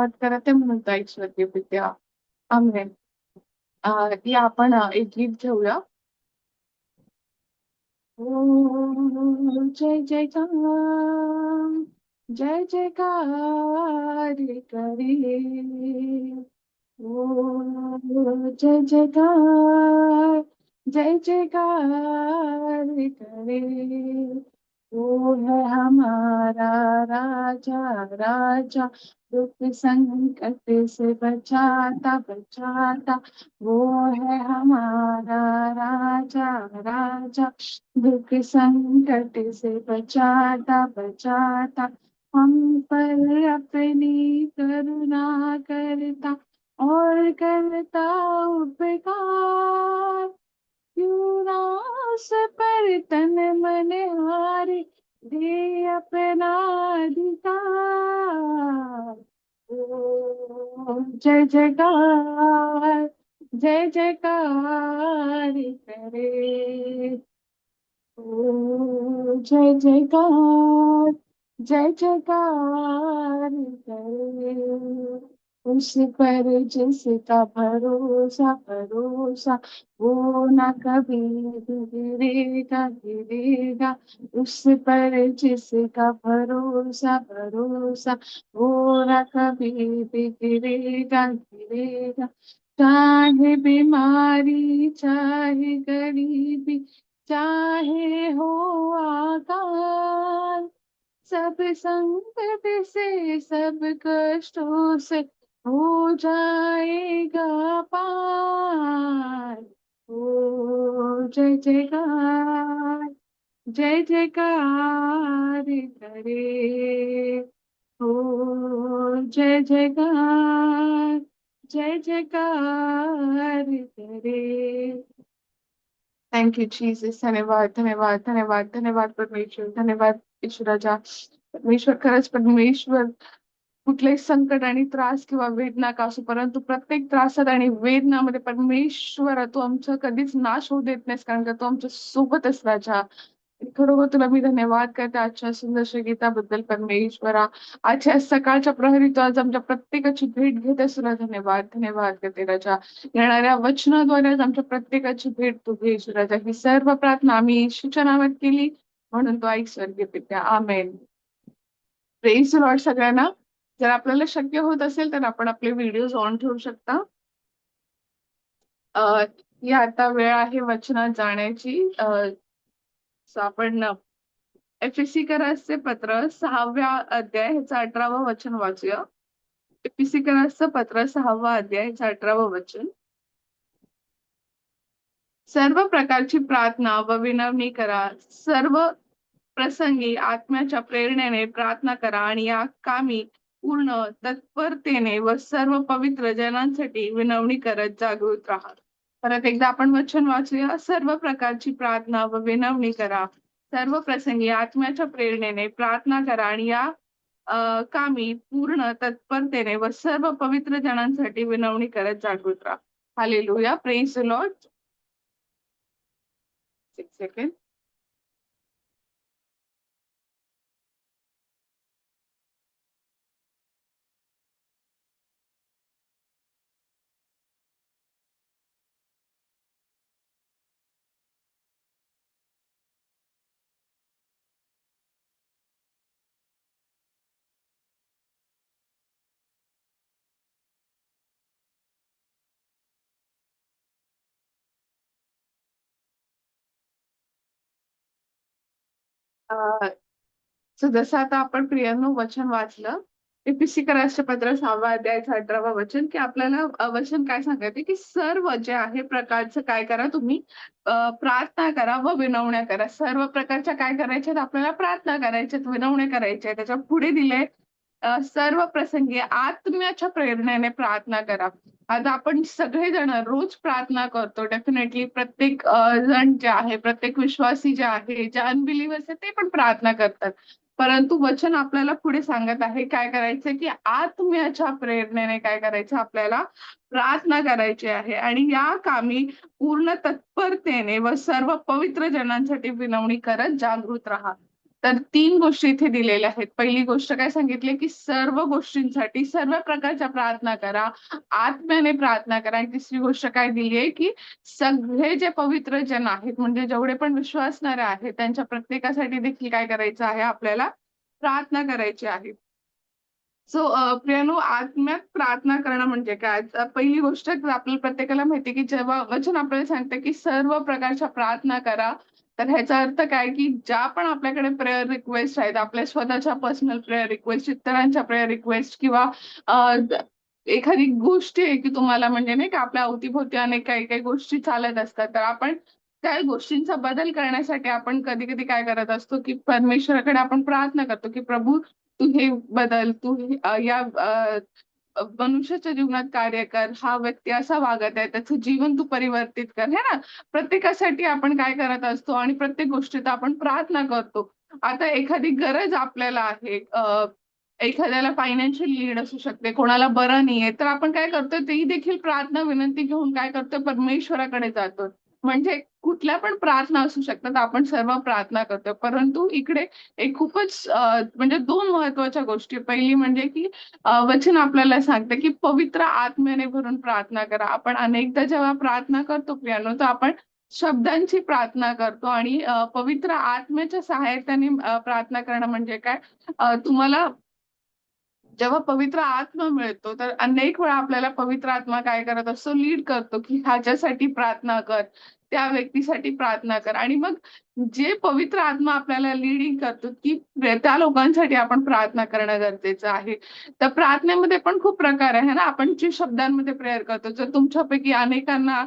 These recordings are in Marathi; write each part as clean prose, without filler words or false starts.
करते म्हणता ऐश्वर्य विद्या आम्ही या आपण एक गीत घेऊया. ओ जय जयकार जय जयकार करे ओ जय जयकार जय जयकार करे वो है हमारा राजा राजा दुख संकट से बचाता बचाता वो है हमारा राजा राजा दुख संकट से बचाता बचाता हम पर अपनी करुणा करता और करता उपकार क्यों ना उस पर तन मन हारे दे अपना अधिकार ओ जय जयकार जय जयकार करे ओ जय जयकार जय जयकार करे उस पर जिसका भरोसा भरोसा वो ना कभी गिरेगा गिरेगा उस पर जिसका भरोसा भरोसा वो ना कभी भी गिरेगा गिरेगा चाहे बीमारी चाहे गरीबी चाहे हो आकाल सब संकट से सब कष्टों से हो जाएगा पार ओ जय जयकार जय जयकार करे ओ जय जयकार जय जयकार करे. Thank you Jesus. धन्यवाद, धन्यवाद, धन्यवाद, धन्यवाद परमेश्वर. धन्यवाद ईश्वराच्या. परमेश्वर खरंच परमेश्वर कुठलेही संकट आणि त्रास किंवा वेदना का असो, परंतु प्रत्येक त्रासात आणि वेदनामध्ये परमेश्वर तू आमचा कधीच नाश होऊ देत नाहीस, कारण का तू आमच्या सोबत राजा. खरोखर तुला मी धन्यवाद करते आजच्या सुंदरशा गीताबद्दल परमेश्वरा. आजच्या सकाळच्या प्रहरी तू आज आमच्या प्रत्येकाची भेट घेतेस, तुला धन्यवाद धन्यवाद करते राजा. येणाऱ्या वचनाद्वारे आज आमच्या प्रत्येकाची भेट तू घे राजा. ही सर्व प्रार्थना आम्ही येशूच्या नावात केली म्हणून तो ऐक स्वर्गीय पित्या. आमेन. प्रेज लॉर्ड सगळ्यांना. जर आपल्याला शक्य होत असेल तर आपण आपले व्हिडिओज ऑन ठेवू शकता. ही आता वेळ आहे वचनात जाण्याची. आपण एफिसीकरासचे पत्र 6व्या अध्याय ह्याचं 18वं वचन वाचूया. एफिसीकरासचं पत्र 6वा अध्याय ह्याचं 18वं वचन. सर्व प्रकारची प्रार्थना व विनवणी करा, सर्व प्रसंगी आत्म्याच्या प्रेरणेने प्रार्थना करा आणि या कामी पूर्ण तत्परतेने व सर्व पवित्र जनांसाठी विनवणी करत जागृत राहा. परत एकदा आपण वचन वाचूया. सर्व प्रकारची प्रार्थना व विनवणी करा, सर्व प्रसंगी आत्म्याच्या प्रेरणेने प्रार्थना करा आणि या कामी पूर्ण तत्परतेने व सर्व पवित्र जनांसाठी विनवणी करत जागृत राहा. Hallelujah. Praise the Lord. 6 second. जसं आता आपण प्रियांनो वचन वाचलं, एफिसीकरासचे पत्र 6वा अध्यायाचं 18वं वचन, की आपल्याला वचन काय सांगते की सर्व जे आहे प्रकारचं काय करा तुम्ही, प्रार्थना करा व विनवण्या करा. सर्व प्रकारच्या काय करायच्यात आपल्याला, प्रार्थना करायच्यात, विनवण्या करायच्या. त्याच्या पुढे दिले सर्व प्रसंगी आत्म्याच्या प्रेरणेने प्रार्थना करा. आता आपण सगळेजण रोज प्रार्थना करतो डेफिनेटली. प्रत्येक जण जे आहे, प्रत्येक विश्वासी जे आहे, जे अनबिलिव्हर्स आहे ते पण प्रार्थना करतात. परंतु वचन आपल्याला पुढे सांगत आहे काय करायचं, की आत्म्याच्या प्रेरणेने काय करायचं, आपल्याला प्रार्थना करायची आहे आणि या कामी पूर्ण तत्परतेने व सर्व पवित्र जनांसाठी विनवणी करत जागृत राहा. तर 3 गोष्टी इथे दिलेल्या आहेत. पहिली गोष्ट काय सांगितली, की सर्व गोष्टींसाठी सर्व प्रकारच्या प्रार्थना करा. आत्म्याने प्रार्थना करा आणि तिसरी गोष्ट काय दिली आहे, की सगळे जे पवित्र जन आहेत, म्हणजे जेवढे पण विश्वासणारे आहेत, त्यांच्या प्रत्येकासाठी देखील काय करायचं आहे आपल्याला? प्रार्थना करायची आहे. सो प्रियानो, आत्म्यात प्रार्थना करणं म्हणजे काय? पहिली गोष्ट तर आपल्याला प्रत्येकाला माहिती आहे, की जेव्हा वचन आपल्याला सांगतं, की सर्व प्रकारच्या प्रार्थना करा. तर ह्याचा अर्थ काय, की ज्या पण आपल्याकडे प्रेयर रिक्वेस्ट आहेत, आपल्या स्वतःच्या पर्सनल प्रेयर रिक्वेस्ट, इतरांच्या प्रेयर रिक्वेस्ट किंवा अ, द एखादी गोष्ट आहे, की तुम्हाला म्हणजे नाही का आपल्या अवतीभोवती अनेक काही-काही गोष्टी चालत असतात. तर आपण त्या गोष्टींचा बदल करण्यासाठी आपण कधी-कधी काय करत असतो, की परमेश्वराकडे आपण प्रार्थना करतो, की प्रभू तू हे बदल, तू या मनुष्याच्या जीवनात कार्य कर. हा व्यक्ती असा वागत आहे, त्याचं जीवन तू परिवर्तित कर, है ना? प्रत्येकासाठी आपण काय करत असतो आणि प्रत्येक गोष्टीत आपण प्रार्थना करतो. आता एखादी गरज आपल्याला आहे, एखाद्याला फायनान्शियल नीड असू शकते, कोणाला बरं नाहीये, तर आपण काय करतोय, तेही देखील प्रार्थना विनंती घेऊन काय करतोय, परमेश्वराकडे जातो. म्हणजे कुठल्या पण प्रार्थना असू शकतात, आपण सर्व प्रार्थना करतोय. परंतु इकडे एक खूपच म्हणजे 2 महत्त्वाच्या गोष्टी. पहिली म्हणजे की वचन आपल्याला सांगतं की पवित्र आत्म्याने भरून प्रार्थना करा. आपण अनेकदा जेव्हा प्रार्थना करतो प्रियानो, तर आपण शब्दांची प्रार्थना करतो आणि पवित्र आत्म्याच्या सहाय्याने प्रार्थना करणं म्हणजे काय? तुम्हाला जेव्हा पवित्र आत्मा मिळतो, तर अनेक वेळा आपल्याला पवित्र आत्मा काय करत असतो, लीड करतो, की ह्याच्यासाठी प्रार्थना कर, त्या व्यक्तीसाठी प्रार्थना कर आणि मग जे पवित्र आत्मा आपल्याला लीडिंग करतो, की त्या लोकांसाठी आपण प्रार्थना करणं गरजेचं आहे. तर प्रार्थनेमध्ये पण खूप प्रकार आहे ना, आपण जे शब्दांमध्ये प्रेयर करतो. जर तुमच्यापैकी अनेकांना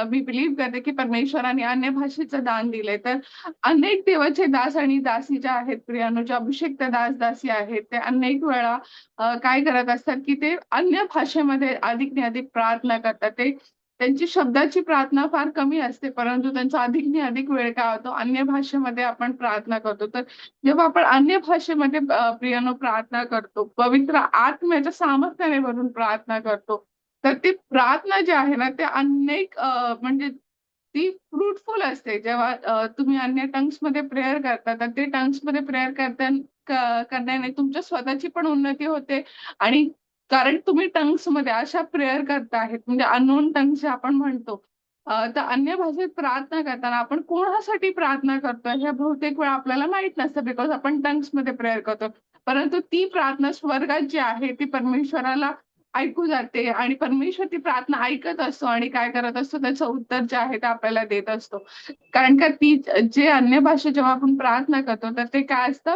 मी बिलीव्ह करते, की परमेश्वराने अन्य भाषेचं दान दिलंय. तर अनेक देवाचे दास आणि दासी ज्या आहेत प्रियानो, जे अभिषिक्त दास-दासी आहेत, ते अनेक वेळा काय करत असतात, की ते अन्य भाषेमध्ये अधिक प्रार्थना करतात. ते त्यांची शब्दाची प्रार्थना फार कमी असते, परंतु त्यांचा अधिक वेळ काय होतो, अन्य भाषेमध्ये आपण प्रार्थना करतो. तर जेव्हा आपण अन्य भाषेमध्ये प्रियानो प्रार्थना करतो, पवित्र आत्म्याच्या सामर्थ्याने भरून प्रार्थना करतो, तर ती प्रार्थना जी आहे ना, ते अनेक म्हणजे ती फ्रुटफुल असते. जेव्हा तुम्ही अन्य टंग्समध्ये प्रेयर करता, तर ते टंग्समध्ये प्रेयर करण्याने तुमच्या स्वतःची पण उन्नती होते आणि कारण तुम्ही टंग्समध्ये अशा प्रेयर करता आहेत, म्हणजे अननोन टंग्स जे आपण म्हणतो. तर अन्य भाषेत प्रार्थना करताना आपण कोणासाठी प्रार्थना करतोय, हे बहुतेक वेळा आपल्याला माहीत नसतं बिकॉज आपण टंग्समध्ये प्रेयर करतो. परंतु ती प्रार्थना स्वर्गात जी आहे, ती परमेश्वराला ऐकू जाते आणि परमेश्वर ती प्रार्थना ऐकत असतो आणि काय करत असतो, त्याचं उत्तर जे आहे ते आपल्याला देत असतो. कारण का ती जे अन्य भाषेत जेव्हा आपण प्रार्थना करतो, तर ते काय असतं,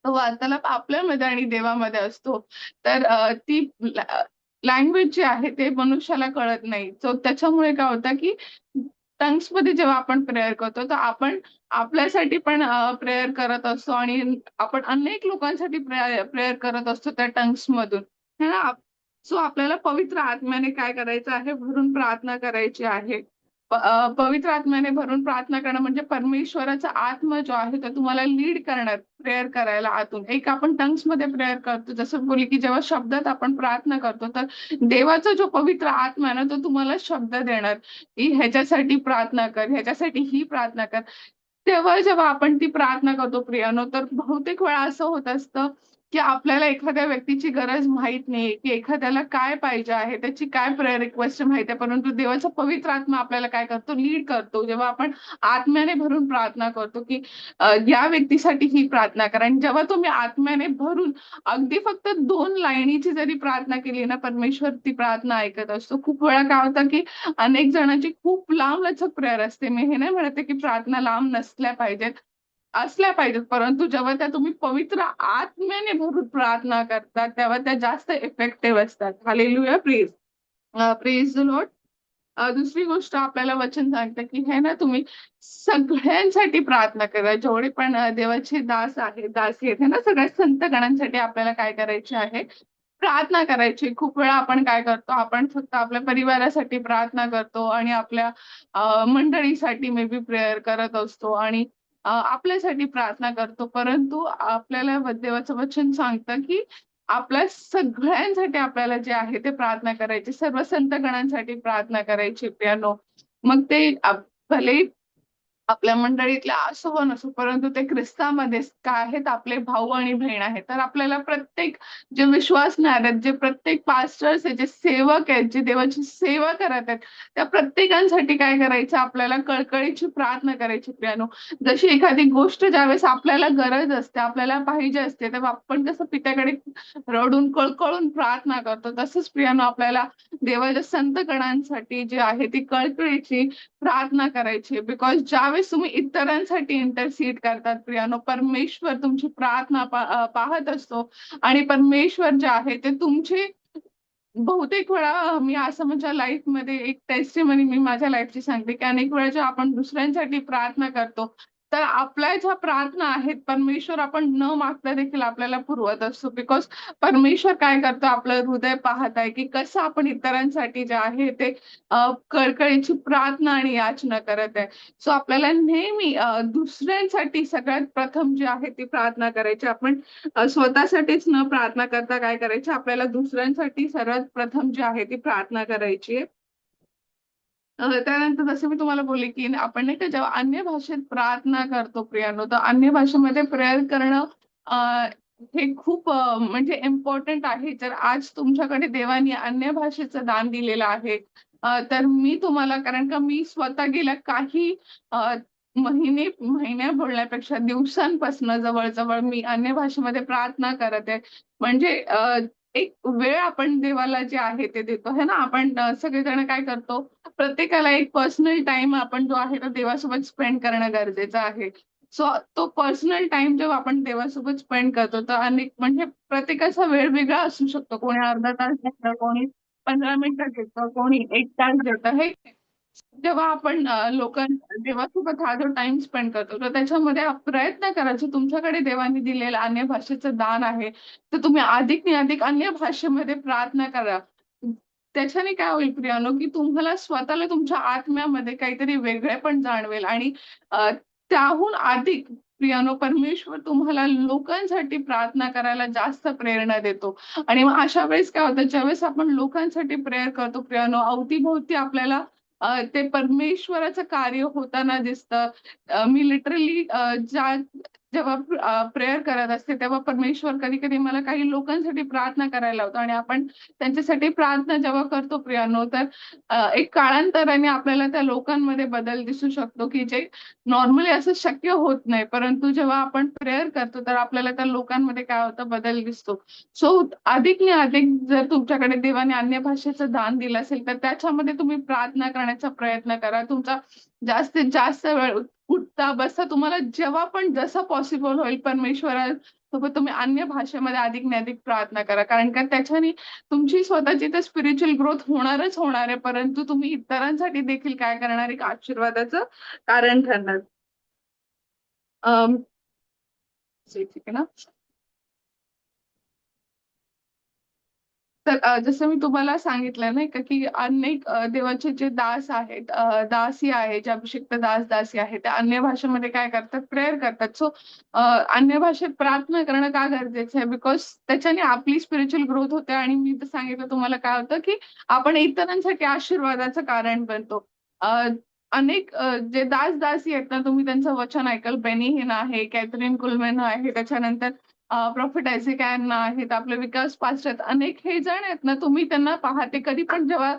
तो वार्तालाप आपल्यामध्ये आणि देवामध्ये असतो. तर ती लँग्वेज जी आहे ते मनुष्याला कळत नाही. सो त्याच्यामुळे काय होतं, की टंग्समध्ये जेव्हा आपण प्रेयर करतो, तर आपण आपल्यासाठी पण प्रेयर करत असतो आणि आपण अनेक लोकांसाठी प्रेयर करत असतो त्या टंग्समधून. है ना? सो आपल्याला पवित्र आत्म्याने काय करायचं आहे, भरून प्रार्थना करायची आहे. पवित्र आत्म्याने भरून प्रार्थना करणं म्हणजे परमेश्वराचा आत्मा जो आहे तो तुम्हाला लीड करणार प्रेयर करायला आतून. एक आपण टंग्समध्ये प्रेयर करतो. जसं बोलली, की जेव्हा शब्दात आपण प्रार्थना करतो, तर देवाचा जो पवित्र आत्मा आहे ना, तो तुम्हाला शब्द देणार, की ह्याच्यासाठी प्रार्थना कर, ह्याच्यासाठी ही प्रार्थना कर. तेव्हा जेव्हा आपण ती प्रार्थना करतो प्रियानो, तर बहुतेक वेळा असं होत असतं, की आपल्याला एखाद्या व्यक्तीची गरज माहीत नाहीये, की एखाद्याला काय पाहिजे आहे, त्याची काय प्रेयर रिक्वेस्ट माहीत आहे. परंतु देवाचा पवित्र आत्मा आपल्याला काय करतो, लीड करतो. जेव्हा आपण आत्म्याने भरून प्रार्थना करतो, की या व्यक्तीसाठी ही प्रार्थना करा आणि जेव्हा तुम्ही आत्म्याने भरून अगदी फक्त 2 लाईनीची जरी प्रार्थना केली ना, परमेश्वर ती प्रार्थना ऐकत असतो. खूप वेळा काय होतं, की अनेक जणांची खूप लांबलचक प्रेयर असते. मी हे नाही म्हणत आहे, की प्रार्थना लांब नसल्या पाहिजेत. असल्या पाहिजेत. परंतु जेव्हा त्या तुम्ही पवित्र आत्म्याने भरून प्रार्थना करतात, तेव्हा त्या जास्त इफेक्टिव्ह असतात. हालेलुया! Praise the Lord. दुसरी गोष्ट आपल्याला वचन सांगतं, की हे ना तुम्ही सगळ्यांसाठी प्रार्थना करा. जेवढे पण देवाचे दास आहेत, दासी आहेत, हे ना सगळ्या संत गणांसाठी आपल्याला काय करायचे आहे, प्रार्थना करायची. खूप वेळा आपण काय करतो, आपण फक्त आपल्या परिवारासाठी प्रार्थना करतो आणि आपल्या मंडळीसाठी मे बी प्रेयर करत असतो आणि आपल्यासाठी प्रार्थना करतो. परंतु आपल्याला देवाचं वचन सांगतं, की आपल्या सगळ्यांसाठी आपल्याला जे आहे ते प्रार्थना करायची. सर्व संत गणांसाठी प्रार्थना करायची प्रियानो. मग ते भले आपल्या मंडळीतल्या असो व नसो, परंतु ते ख्रिस्तामध्ये काय आहेत, आपले भाऊ आणि बहीण आहेत. तर आपल्याला प्रत्येक जे विश्वासणारे आहेत, जे प्रत्येक पास्टर्स आहेत, जे सेवक आहेत, जे देवाची सेवा करत आहेत, त्या प्रत्येकांसाठी काय करायचं, आपल्याला कळकळीची प्रार्थना करायची प्रियानो. जशी एखादी गोष्ट ज्यावेळेस आपल्याला गरज असते, आपल्याला पाहिजे असते, तेव्हा आपण कसं पित्याकडे रडून कळकळून प्रार्थना करतो, तसंच प्रियानो आपल्याला देवाच्या संतगणांसाठी जे आहे ती कळकळीची प्रार्थना करायची. बिकॉज ज्यावेळेस तुम्ही इतरांसाठी इंटरसीड करतात प्रियानो, परमेश्वर तुमची प्रार्थना पाहत असतो आणि परमेश्वर जे आहे ते तुमची बहुतेक वेळा मी असं माझ्या लाईफमध्ये एक टेस्टिमनी मी माझ्या लाईफची सांगते, की अनेक वेळा जेव्हा आपण दुसऱ्यांसाठी प्रार्थना करतो, तर आपल्या ज्या प्रार्थना आहेत, परमेश्वर आपण न मागता देखील आपल्याला पुरवत असतो. बिकॉज परमेश्वर काय करतो, आपलं हृदय पाहत आहे, की कसं आपण इतरांसाठी जे आहे ते कळकळीची प्रार्थना आणि याचना करत आहे. सो आपल्याला नेहमी दुसऱ्यांसाठी सगळ्यात प्रथम जी आहे ती प्रार्थना करायची. आपण स्वतःसाठीच न प्रार्थना करता काय करायची, आपल्याला दुसऱ्यांसाठी सर्वात प्रथम जी आहे ती प्रार्थना करायची आहे. त्यानंतर जसं मी तुम्हाला बोलले, की आपण नाही का जेव्हा अन्य भाषेत प्रार्थना करतो प्रियानो, तर अन्य भाषेमध्ये प्रेयर करणं अ, हे खूप म्हणजे इम्पोर्टंट आहे. जर आज तुमच्याकडे देवाने अन्य भाषेचं दान दिलेलं आहे, तर मी तुम्हाला कारण का मी स्वतः गेल्या काही अ, महिने बोलण्यापेक्षा दिवसांपासून जवळ-जवळ मी अन्य भाषेमध्ये प्रार्थना करत आहे. म्हणजे एक वेळ आपण देवाला जे आहे ते देतो, है ना? आपण सगळेजण काय करतो, प्रत्येकाला एक पर्सनल टाईम आपण जो आहे तो देवासोबत स्पेंड करणं गरजेचं आहे. सो तो पर्सनल टाईम जेव्हा आपण देवासोबत स्पेंड करतो, तर अनेक म्हणजे प्रत्येकाचा वेळ वेगळा असू शकतो. कोणी अर्धा तास घेतं, कोणी 15 मिनिटं घेतं, कोणी 1 तास घेतं. हे जेव्हा आपण देवासोबत हा जो टाईम स्पेंड करतो, तर त्याच्यामध्ये प्रयत्न करायचे तुमच्याकडे देवाने दिलेलं अन्य भाषेचं दान आहे, तर तुम्ही अधिक आणि अधिक अन्य भाषेमध्ये प्रार्थना करा. त्याच्याने काय होईल प्रियानो, की तुम्हाला स्वतःला तुमच्या आत्म्यामध्ये काहीतरी वेगळेपण जाणवेल आणि अ, त्याहून अधिक प्रियानो परमेश्वर तुम्हाला लोकांसाठी प्रार्थना करायला जास्त प्रेरणा देतो. आणि मग अशा वेळेस काय होतं, ज्यावेळेस आपण लोकांसाठी प्रेयर करतो प्रियानो, अवती-भोवती आपल्याला ते परमेश्वराचं कार्य होताना दिसतं. मी लिटरली जेव्हा प्रेयर करत असते, तेव्हा परमेश्वर कधी-कधी मला काही लोकांसाठी प्रार्थना करायला लावतो आणि आपण त्यांच्यासाठी प्रार्थना जेव्हा करतो प्रियानो, तर एक काळांतराने आपल्याला त्या लोकांमध्ये बदल दिसू शकतो, की जे नॉर्मली असं शक्य होत नाही. परंतु जेव्हा आपण प्रेयर करतो, तर आपल्याला त्या लोकांमध्ये काय होतं, बदल दिसतो. सो अधिक जर तुमच्याकडे देवाने अन्य भाषेचं दान दिलं असेल, तर त्याच्यामध्ये तुम्ही प्रार्थना करण्याचा प्रयत्न करा. तुमचा जास्तीत जास्त वेळ उठता, बसता तुम्हाला जेव्हा पण जसं पॉसिबल होईल परमेश्वरासोबत तुम्ही अन्य भाषेमध्ये अधिक प्रार्थना करा. कारण का त्याच्याने तुमची स्वतःची तर स्पिरिच्युअल ग्रोथ होणारच होणार आहे, परंतु तुम्ही इतरांसाठी देखील काय करणार, एक आशीर्वादाचं कारण ठरणार. अं, ठीक आहे ना? तर जसं मी तुम्हाला सांगितलं नाही का, की अनेक देवाचे जे दास आहेत, दासी आहे, जे अभिषिक्त दास-दासी आहेत, त्या अन्य भाषेमध्ये काय करतात, प्रेयर करतात. सो अन्य भाषेत प्रार्थना करणं का गरजेचं आहे? बिकॉज त्याच्याने आपली स्पिरिच्युअल ग्रोथ होते आणि मी तर सांगितलं तुम्हाला काय होतं, की आपण इतरांसाठी आशीर्वादाचं कारण बनतो. अ, अनेक जे दास-दासी आहेत ना, तुम्ही त्यांचं वचन ऐकाल. बेनी हिन आहे, कॅथरीन कुलमॅन आहे, त्याच्यानंतर प्रॉफिट आयझॅक यांना आहेत, आपले विकास पास्टर आहेत. अनेक हे जण आहेत ना, तुम्ही त्यांना पहा, ते कधी पण जेव्हा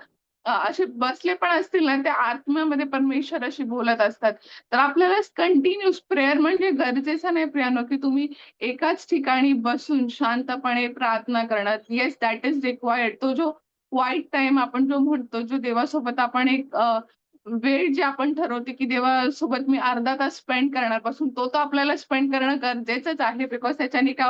असे बसले पण असतील ना, ते आत्म्यामध्ये परमेश्वराशी बोलत असतात. तर आपल्याला कंटिन्यूअस प्रेयर म्हणजे गरजेचं नाही प्रियानो, की तुम्ही एकाच ठिकाणी बसून शांतपणे प्रार्थना करणं. Yes, that is required. तो जो क्वाईट टाईम आपण जो म्हणतो, जो देवासोबत आपण एक वेळ जी आपण ठरवते, की देवासोबत मी अर्धा तास स्पेंड करणार पासून तो तर आपल्याला स्पेंड करणं गरजेचंच आहे. बिकॉज त्याच्याने काय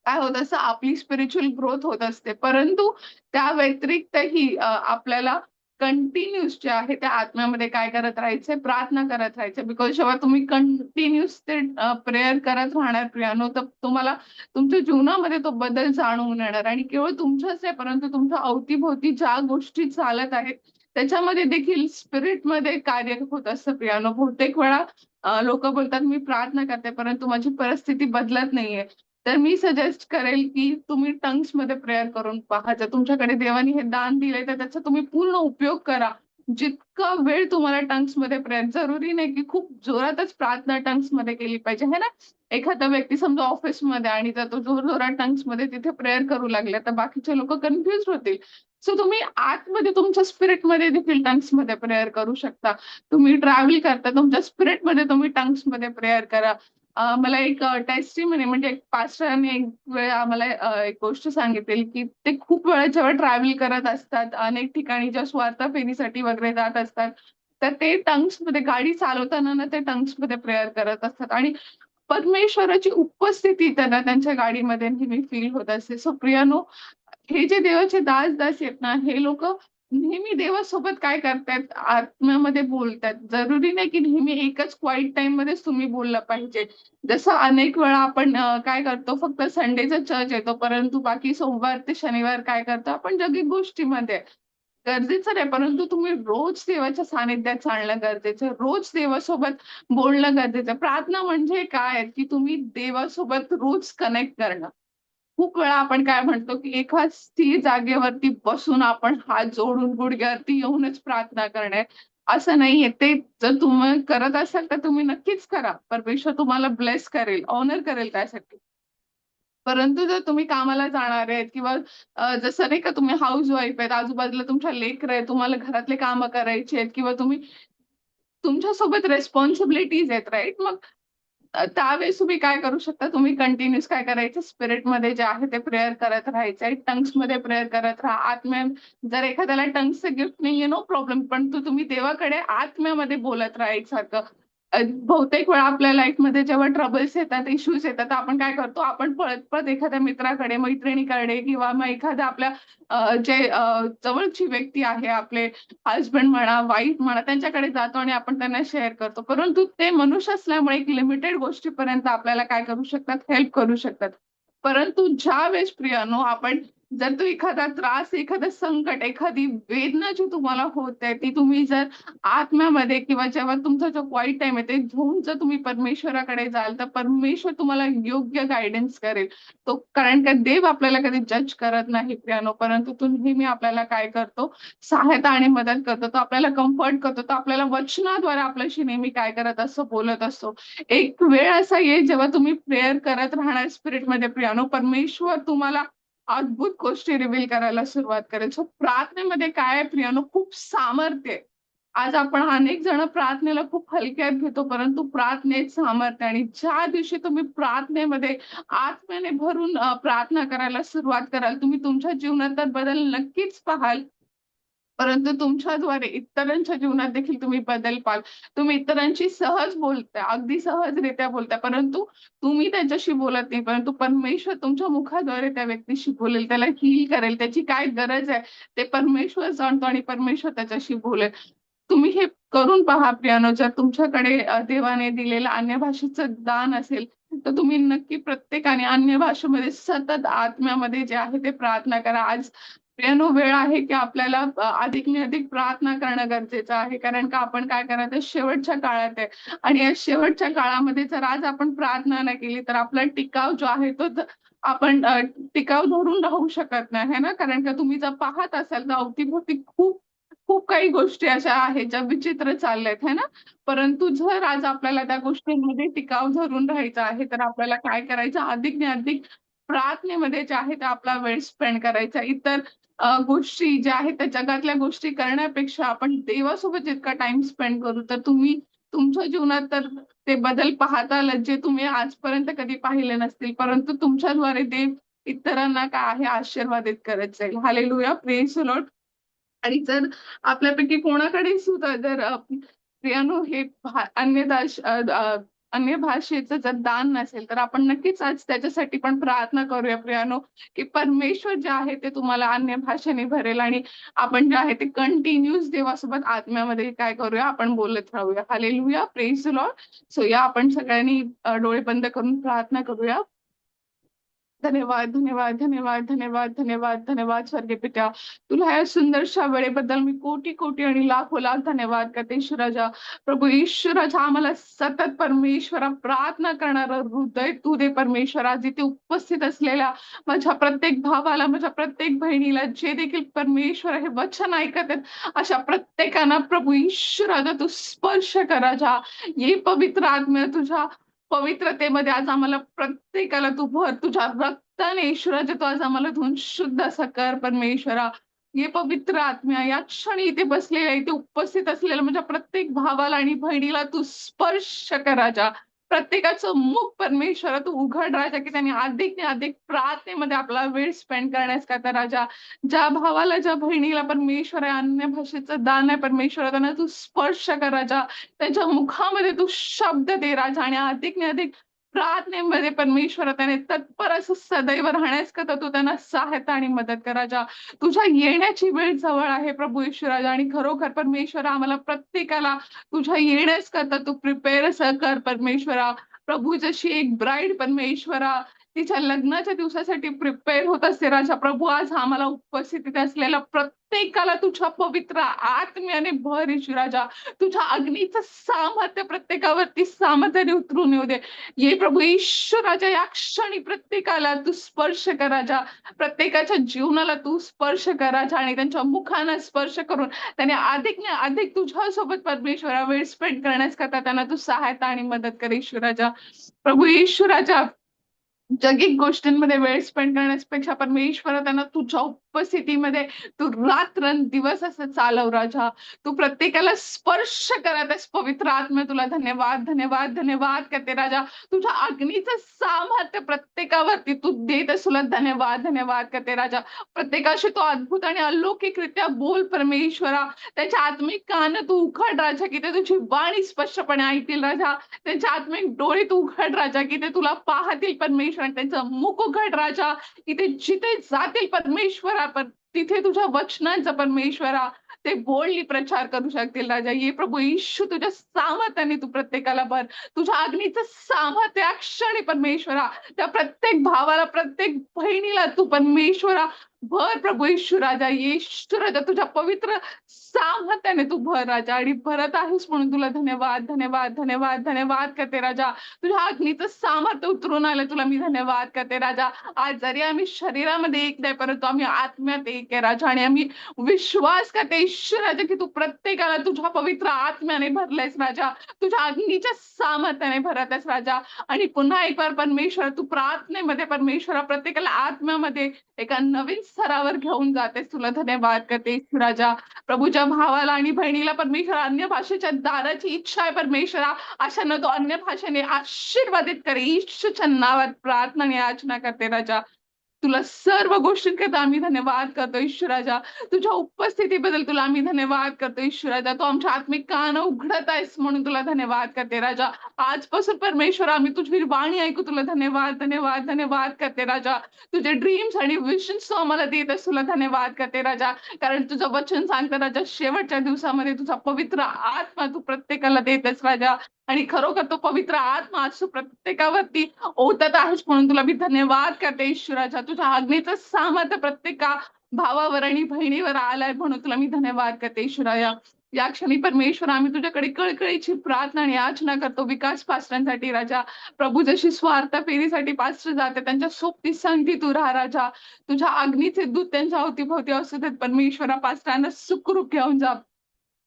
होत असतं, आपली स्पिरिच्युअल ग्रोथ होत असते. परंतु त्या व्यतिरिक्तही आपल्याला कंटिन्यूअस जे आहे त्या आत्म्यामध्ये काय करत राहायचंय, प्रार्थना करत राहायचं. बिकॉज जेव्हा तुम्ही कंटिन्यूअस ते प्रेयर करत राहणार प्रियानो, तर तुम्हाला तुमच्या जीवनामध्ये तो बदल जाणवून येणार आणि केवळ तुमच्याच नाही, परंतु तुमच्या अवती ज्या गोष्टी चालत आहेत, त्याच्यामध्ये देखील स्पिरिटमध्ये कार्य होत असतं प्रियानो. बहुतेक वेळा बोलतात, "मी प्रार्थना करते, परंतु माझी परिस्थिती बदलत नाहीये." तर मी सजेस्ट करेल, की तुम्ही टंग्समध्ये प्रेयर करून पहा. जर तुमच्याकडे देवाने हे दान दिलंय, तर त्याचा तुम्ही पूर्ण उपयोग करा. जितका वेळ तुम्हाला टंग्समध्ये प्रेयर, जरुरी नाही की खूप जोरातच प्रार्थना टंग्समध्ये केली पाहिजे, है ना? एखादा व्यक्ती समजा ऑफिसमध्ये आणि जर तो जोरजोरात टंग्समध्ये तिथे प्रेयर करू लागला, तर बाकीचे लोकं कन्फ्यूज होतील. सो तुम्ही आतमध्ये तुमच्या स्पिरिटमध्ये देखील टंग्समध्ये प्रेयर करू शकता. तुम्ही ट्रॅव्हल करता, तुमच्या स्पिरिटमध्ये तुम्ही टंग्समध्ये प्रेयर करा. मला एक टेस्टिमनी म्हणजे एक पास्टरांनी एक वेळ आम्हाला एक गोष्ट सांगितलेली, की ते खूप वेळा जेव्हा ट्रॅव्हल करत असतात, अनेक ठिकाणी जेव्हा स्वार्थ फेरीसाठी वगैरे जात असतात, तर ते टंग्समध्ये गाडी चालवताना ना ते टंग्समध्ये प्रेयर करत असतात आणि परमेश्वराची उपस्थिती त्यांना त्यांच्या गाडीमध्ये नेहमी फील होत असते. सो प्रियानो, हे जे देवाचे दास-दासी आहेत ना, हे लोकं नेहमी देवासोबत काय करतायत, आत्म्यामध्ये बोलतायत. जरुरी नाही की नेहमी एकच क्वाईट टाईममध्येच तुम्ही बोललं पाहिजे. जसं अनेक वेळा आपण काय करतो, फक्त संडेचा चर्च येतो, परंतु बाकी सोमवार ते शनिवार काय करतो, आपण जगिक गोष्टीमध्ये. गरजेचं नाही, परंतु तुम्ही रोज देवाच्या सानिध्यात चालणं गरजेचं आहे. रोज देवासोबत बोलणं गरजेचं आहे. प्रार्थना म्हणजे काय, की तुम्ही देवासोबत रोज कनेक्ट करणं. खूप वेळा आपण काय म्हणतो, की एका स्थिर जागेवरती बसून आपण हात जोडून गुडघ्यावरती येऊनच प्रार्थना करणे, असं नाहीये. ते जर तुम्ही करत असाल, तर तुम्ही नक्कीच करा. परमेश्वर तुम्हाला ब्लेस करेल, ऑनर करेल त्यासाठी. परंतु जर तुम्ही कामाला जाणार आहेत किंवा जसं नाही का तुम्ही हाउसवाईफ आहेत, आजूबाजूला तुमच्या लेकरं आहेत, तुम्हाला घरातले कामं करायची आहेत किंवा तुम्ही तुमच्यासोबत रिस्पॉन्सिबिलिटीज आहेत, राइट? मग त्यावेळेस तुम्ही काय करू शकता, तुम्ही कंटिन्यूअस काय करायचं, स्पिरिटमध्ये जे आहे ते प्रेयर करत राहायचंय. टंग्समध्ये प्रेयर करत राहा. जर एखाद्याला टंग्सचं गिफ्ट नाहीये, नो प्रॉब्लेम. पण तुम्ही देवाकडे आत्म्यामध्ये बोलत राहा एकसारखं. बहुतेक वेळा आपल्या लाईफमध्ये जेव्हा ट्रबल्स येतात, इश्यूज येतात, तर आपण काय करतो, आपण पळत-पळत एखाद्या मित्राकडे, मैत्रिणीकडे किंवा मग एखाद्या आपल्या जवळची व्यक्ती आहे, आपले हसबंड म्हणा, वाईफ म्हणा, त्यांच्याकडे जातो आणि आपण त्यांना शेअर करतो. परंतु ते मनुष्य असल्यामुळे एक लिमिटेड गोष्टीपर्यंत आपल्याला काय करू शकतात, हेल्प करू शकतात. परंतु ज्यावेळेस प्रियानो आपण जर तो एखादा त्रास, एखादं संकट, एखादी वेदना जी तुम्हाला होते, ती तुम्ही जर आत्म्यामध्ये किंवा जेव्हा तुमचा जो क्वाईट टाईम आहे, ते घेऊन जर तुम्ही परमेश्वराकडे जाल, तर परमेश्वर तुम्हाला योग्य गाईडन्स करेल. तो कारण का देव आपल्याला कधी जज करत नाही प्रियानो, परंतु तो नेहमी आपल्याला काय करतो, सहायता आणि मदत करतो. तो आपल्याला कम्फर्ट करतो. तो आपल्याला वचनाद्वारे आपल्याशी नेहमी काय करत असतो, बोलत असतो. एक वेळ असा येईल जेव्हा तुम्ही प्रेयर करत राहणार स्पिरिटमध्ये प्रियानो, परमेश्वर तुम्हाला अद्भुत गोष्टी रिव्हील करायला सुरुवात करेल. सो प्रार्थनेमध्ये काय आहे प्रियानो, खूप सामर्थ्य आहे. आज आपण अनेक जण प्रार्थनेला खूप हलक्यात घेतो, परंतु प्रार्थनेत सामर्थ्य आणि ज्या दिवशी तुम्ही प्रार्थनेमध्ये आत्म्याने भरून प्रार्थना करायला सुरुवात कराल, तुम्ही तुमच्या जीवनात तर बदल नक्कीच पाहाल. परंतु तुमच्याद्वारे इतरांच्या जीवनात देखील तुम्ही बदल पाहाल. तुम्ही इतरांशी सहज बोलताय, अगदी सहजरित्या बोलताय, परंतु तुम्ही त्यांच्याशी बोलत नाही, परंतु परमेश्वर तुमच्या मुखाद्वारे त्या व्यक्तीशी बोलेल, त्याला हील करेल. त्याची काय गरज आहे, ते परमेश्वर जाणतो आणि परमेश्वर त्याच्याशी बोलेल. तुम्ही हे करून पहा प्रियानो. जर तुमच्याकडे देवाने दिलेलं अन्य भाषेचं दान असेल, तर तुम्ही नक्की प्रत्येकाने अन्य भाषेमध्ये सतत आत्म्यामध्ये जे आहे ते प्रार्थना करा. आज प्रियानो वेळ आहे की आपल्याला अधिकने अधिक प्रार्थना करणं गरजेचं आहे. कारण का आपण काय करायचं, शेवटच्या काळात आहे आणि या शेवटच्या काळामध्ये जर आज आपण प्रार्थना नाही केली, तर आपला टिकाव जो आहे तो आपण टिकाव धरून राहू शकत नाही, है ना? कारण का तुम्ही जर पाहत असाल तर अवतीभोवती खूप खूप काही गोष्टी अशा आहेत ज्या विचित्र चालल्यात, है ना? परंतु जर आज आपल्याला त्या गोष्टींमध्ये टिकाव धरून राहायचं आहे, तर आपल्याला काय करायचं, अधिकने अधिक प्रार्थनेमध्ये जे आहे ते आपला वेळ स्पेंड करायचा. इतर गोष्टी ज्या आहेत त्या जगातल्या गोष्टी करण्यापेक्षा आपण देवासोबत जितका टाईम स्पेंड करू, तर तुम्ही तुमच्या जीवनात तर ते बदल पाहतालच, जे तुम्ही आजपर्यंत कधी पाहिले नसतील. परंतु तुमच्याद्वारे देव इतरांना काय आहे आशीर्वादित करत जाईल. हालेलुया! Praise the Lord. आणि जर आपल्यापैकी कोणाकडे सुद्धा जर प्रियानो हे अन्य भाषेचं जर दान नसेल, तर आपण नक्कीच आज त्याच्यासाठी पण प्रार्थना करूया प्रियानो, की परमेश्वर जे आहे ते तुम्हाला अन्य भाषेने भरेल आणि आपण जे आहे ते कंटिन्यूअस देवासोबत आत्म्यामध्ये काय करूया, आपण बोलत राहूया. Hallelujah! Praise the Lord. So या आपण सगळ्यांनी डोळे बंद करून प्रार्थना करूया. धन्यवाद, धन्यवाद, धन्यवाद, धन्यवाद, धन्यवाद, धन्यवाद स्वर्गीय पित्या. तुला या सुंदरशा वेळेबद्दल मी कोटी-कोटी आणि लाखो-लाख धन्यवाद करते ईश्वराजा. प्रभू ईश्वराजा, आम्हाला सतत परमेश्वरा प्रार्थना करणारं हृदय तू दे परमेश्वरा. जिथे उपस्थित असलेल्या माझ्या प्रत्येक भावाला, माझ्या प्रत्येक बहिणीला, जे देखील परमेश्वर हे वचन ऐकत आहेत, अशा प्रत्येकांना प्रभू ईश्वराजा तू स्पर्श कर राजा. ये पवित्र आत्म्या तुझ्या पवित्रतेमध्ये आज आम्हाला प्रत्येकाला तू भर तुझ्या रक्ताने ईश्वराच्या तू आज आम्हाला धुवून शुद्ध असं कर परमेश्वरा. ये पवित्र आत्म्या या क्षणी इथे बसलेल्या इथे उपस्थित असलेल्या माझ्या प्रत्येक भावाला आणि बहिणीला तू स्पर्श कर राजा. प्रत्येकाचं मुख परमेश्वरा तू उघड राजा, की त्यांनी अधिक अधिक प्रार्थनेमध्ये आपला वेळ स्पेंड करण्यास करता राजा. ज्या भावाला ज्या बहिणीला परमेश्वर आहे अन्य भाषेचं दान आहे परमेश्वरा, त्यांना तू स्पर्श कर राजा. त्यांच्या मुखामध्ये तू शब्द दे राजा आणि अधिक अधिक प्रार्थनेमध्ये परमेश्वरा त्याने तत्पर असं सदैव राहण्यास करता तू त्यांना सहायता आणि मदत कर राजा. तुझ्या येण्याची वेळ जवळ आहे प्रभू ईश्वराजा आणि खरोखर परमेश्वरा आम्हाला प्रत्येकाला तुझ्या येण्यास करता तू प्रिपेअर असं कर परमेश्वरा. प्रभू जशी एक ब्राईड परमेश्वरा तिच्या लग्नाच्या दिवसासाठी प्रिपेअर होत असते राजा. प्रभू आज आम्हाला उपस्थितीत असलेल्या प्रत्येकाला तुझ्या पवित्र आत्म्याने भर ईश्वराजा. तुझ्या अग्नीचं सामर्थ्य प्रत्येकावरती सामर्थ्याने उतरून येऊ दे. ये प्रभू ईश्वराच्या या क्षणी प्रत्येकाला तू स्पर्श कर राजा. प्रत्येकाच्या जीवनाला तू स्पर्श कर राजा आणि त्यांच्या मुखांना स्पर्श करून त्याने अधिक अधिक तुझ्यासोबत परमेश्वरा वेळ स्पेंड करण्यास करता त्यांना तू सहायता आणि मदत कर ईश्वराजा. प्रभू ईश्वराच्या जगिक गोष्टींमध्ये वेळ स्पेंड करण्यापेक्षा परमेश्वरा त्यांना तुझ्या उपस्थितीमध्ये तू रात्रंदिवस असं चालव राजा. तू प्रत्येकाला स्पर्श करत आहेस पवित्र आत्मा. तुला धन्यवाद, धन्यवाद, धन्यवाद करते राजा. तुझ्या अग्नीचं सामर्थ्य प्रत्येकावरती तू देत आहेस. तुला धन्यवाद, धन्यवाद करते राजा. प्रत्येकाशी तो अद्भुत आणि अलौकिकरित्या बोल परमेश्वरा. त्याच्या आत्मिक कान तू उघड राजा, की ते तुझी वाणी स्पष्टपणे ऐकतील राजा. त्यांच्या आत्मिक डोळे तू उघड राजा, की ते तुला पाहतील परमेश्वर. त्यांचं मुख उघड राजा, की ते जिथे जातील परमेश्वरा तिथे तुझ्या वचनांचा परमेश्वरा ते बोलली प्रचार करू शकतील राजा. ये प्रभू येशू तुझ्या सामर्थ्याने तू प्रत्येकाला भर. तुझ्या अग्नीचं सामर्थ्य या क्षणी परमेश्वरा त्या प्रत्येक भावाला प्रत्येक बहिणीला तू परमेश्वरा भर प्रभू येशू राजा. येशू राजा तुझ्या पवित्र सामर्थ्याने तू भर राजा आणि भरत आहेस म्हणून तुला धन्यवाद, धन्यवाद, धन्यवाद, धन्यवाद करते राजा. तुझ्या अग्नीचं सामर्थ्य उतरून आलं तुला मी धन्यवाद करते राजा. आज जरी आम्ही शरीरामध्ये एक नाही परंतु आम्ही आत्म्यात एक आहे राजा आणि आम्ही विश्वास करते ईश्वर राजा, की तू प्रत्येकाला तुझ्या पवित्र आत्म्याने भरलेस राजा. तुझ्या अग्नीच्या सामर्थ्याने भरत आहेस राजा. आणि पुन्हा एक बार परमेश्वर तू प्रार्थनेमध्ये परमेश्वरा प्रत्येकाला आत्म्यामध्ये एका नवीन स्तरावर घेऊन जातेस. तुला धन्यवाद करते ईश्वर राजा. प्रभूच्या भावाला आणि बहिणीला परमेश्वर अन्य भाषेच्या दाराची इच्छा आहे परमेश्वरा. अशांना तो अन्य भाषेने आशीर्वादित करे. ईश्वरच्या नावात प्रार्थना आणि याचना करते राजा. तुला सर्व गोष्टींकरता आम्ही धन्यवाद करतो ईश्वराजा. तुझ्या उपस्थितीबद्दल तुला आम्ही धन्यवाद करतो ईश्वराजा. तू आमच्या आत्मिक कान उघडत आहेस म्हणून तुला धन्यवाद करते राजा. आजपासून परमेश्वर आम्ही तुझी वाणी ऐकू. तुला धन्यवाद, धन्यवाद, धन्यवाद करते राजा. तुझे ड्रीम्स आणि विशन्स तू आम्हाला देत आहेस. तुला धन्यवाद करते राजा. कारण तुझं वचन सांगतं राजा शेवटच्या दिवसामध्ये तुझा पवित्र आत्मा तू प्रत्येकाला देतेस राजा. आणि खरोखर तो पवित्र आत्मा आज तू प्रत्येकावरती ओतत आहेस म्हणून तुला मी धन्यवाद करते ईश्वराच्या. तुझ्या अग्नीचं सामर्थ्य प्रत्येका भावावर आणि बहिणीवर आलाय म्हणून तुला मी धन्यवाद करते ईश्वराया. या क्षणी परमेश्वर आम्ही तुझ्याकडे कळकळीची प्रार्थना आणि याचना करतो विकास पास्टरांसाठी राजा. प्रभू जशी स्वार्थ फेरीसाठी पास्टर जाते त्यांच्या सोबती संगती तू राहा राजा. तुझ्या अग्नीचे दूत त्यांच्या अवतीभोवती असू देत परमेश्वरा. पास्टरांना सुखरूप घेऊन जा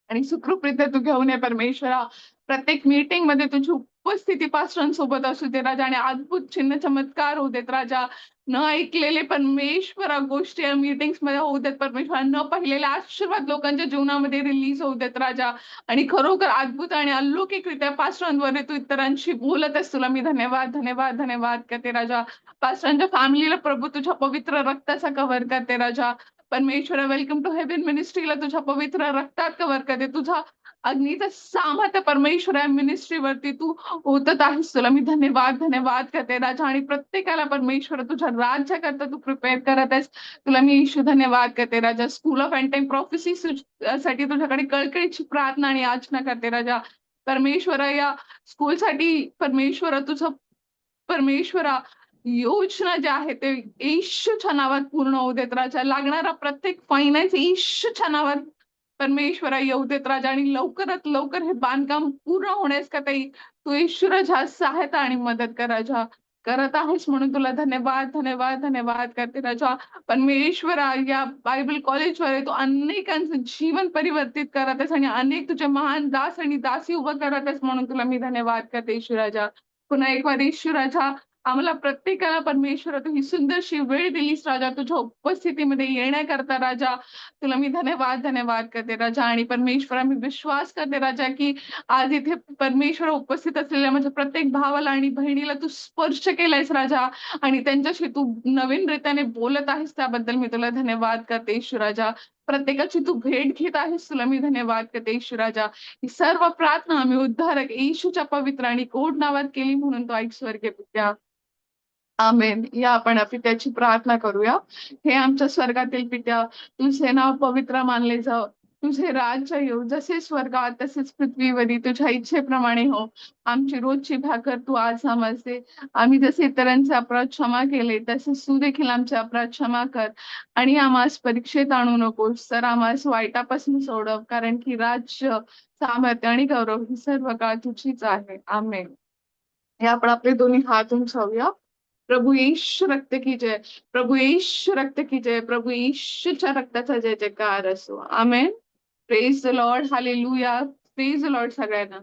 आणि सुखरूपरित्या तू घेऊन ये परमेश्वरा. प्रत्येक मीटिंग मध्ये तुझी उपस्थिती पास्टरांसोबत असू दे राजा आणि अद्भुत चिन्ह चमत्कार होऊ देत राजा. न ऐकलेले परमेश्वरा गोष्टी या मीटिंग्स मध्ये होऊ देत परमेश्वरा. न पाहिलेले आशीर्वाद लोकांच्या जीवनामध्ये रिलीज होऊ देत राजा. आणि खरोखर अद्भुत आणि अलौकिकरित्या पास्टरांद्वारे तू इतरांशी बोलत आहेस. तुला मी धन्यवाद, धन्यवाद, धन्यवाद करते राजा. पास्टरांच्या फॅमिलीला प्रभू तुझ्या पवित्र रक्ताचा कव्हर करते राजा. परमेश्वरा वेलकम टू हेवन मिनिस्ट्रीला तुझ्या पवित्र रक्तात कव्हर करते. तुझा अग्नीचं सामर्थ्य परमेश्वरा मिनिस्ट्रीवरती तू ओतत आहेस. तुला मी धन्यवाद, धन्यवाद करते राजा. आणि प्रत्येकाला परमेश्वर तुझ्या राज्याकरता तू प्रिपेअर करत आहेस. तुला मी ईश्वर धन्यवाद करते राजा. School of end time prophecy साठी तुझ्याकडे कळकळीची प्रार्थना आणि याचना करते राजा. परमेश्वरा या स्कूलसाठी परमेश्वरा तुझं परमेश्वरा योजना ज्या आहेत ते येशूच्या नावात पूर्ण होऊ देत राजा. लागणारा प्रत्येक फायनान्स येशूच्या नावात परमेश्वरा येऊ देत राजा आणि लवकरात लवकर हे बांधकाम पूर्ण होण्यास का ताई तू येशू राजा सहायता आणि मदत कर राजा. करत आहेस म्हणून तुला धन्यवाद, धन्यवाद, धन्यवाद करते राजा. परमेश्वरा या बायबल कॉलेजवर तू अनेकांचं जीवन परिवर्तित करत आहेस आणि अनेक तुझे महान दास आणि दासी उभं करत आहेस म्हणून तुला मी धन्यवाद करते येशू राजा. पुन्हा एक वार येशू राजा आम्हाला प्रत्येकाला परमेश्वरा तू ही सुंदरशी वेळ दिलीस राजा तुझ्या उपस्थितीमध्ये येण्याकरता राजा. तुला मी धन्यवाद, धन्यवाद करते राजा आणि परमेश्वरा मी विश्वास करते राजा, की आज इथे परमेश्वर उपस्थित असलेल्या माझ्या प्रत्येक भावाला आणि बहिणीला तू स्पर्श केलायस राजा आणि त्यांच्याशी तू नवीन रीतीने बोलत आहेस त्याबद्दल मी तुला धन्यवाद करते येशू राजा. प्रत्येकाची तू भेट घेत आहेस तुला मी धन्यवाद करते येशू राजा. ही सर्व प्रार्थना आम्ही उद्धारक येशूच्या पवित्र आणि गोड नावात केली म्हणून तो ऐक स्वर्गीय पित्या. आमेन. या आपण पित्याची प्रार्थना करूया. हे आमच्या स्वर्गातील पित्या, तुझे नाव पवित्र मानले जावं. तुझे राज्य येऊ. जसे स्वर्गात तसेच पृथ्वीवरी तुझ्या इच्छेप्रमाणे हो. आमची रोजची भाकर तू आज आम्हास दे. आम्ही जसे इतरांचे अपराध क्षमा केले, तसेच तू देखील आमचे अपराध क्षमा कर. आणि आम्हास परीक्षेत आणू नकोस, तर आम्हास वाईटापासून सोडव. कारण की राज्य, सामर्थ्य आणि गौरव ही सर्व काळ तुझीच आहे. आमेन. हे आपण आपले दोन्ही हात उंचावूया. प्रभू येशू रक्त की जय. प्रभू येशू रक्त की जय. प्रभू येशूच्या रक्ताचा जय जयकार असो. Amen. Praise the lord. Hallelujah. Praise the lord सगळ्यांना.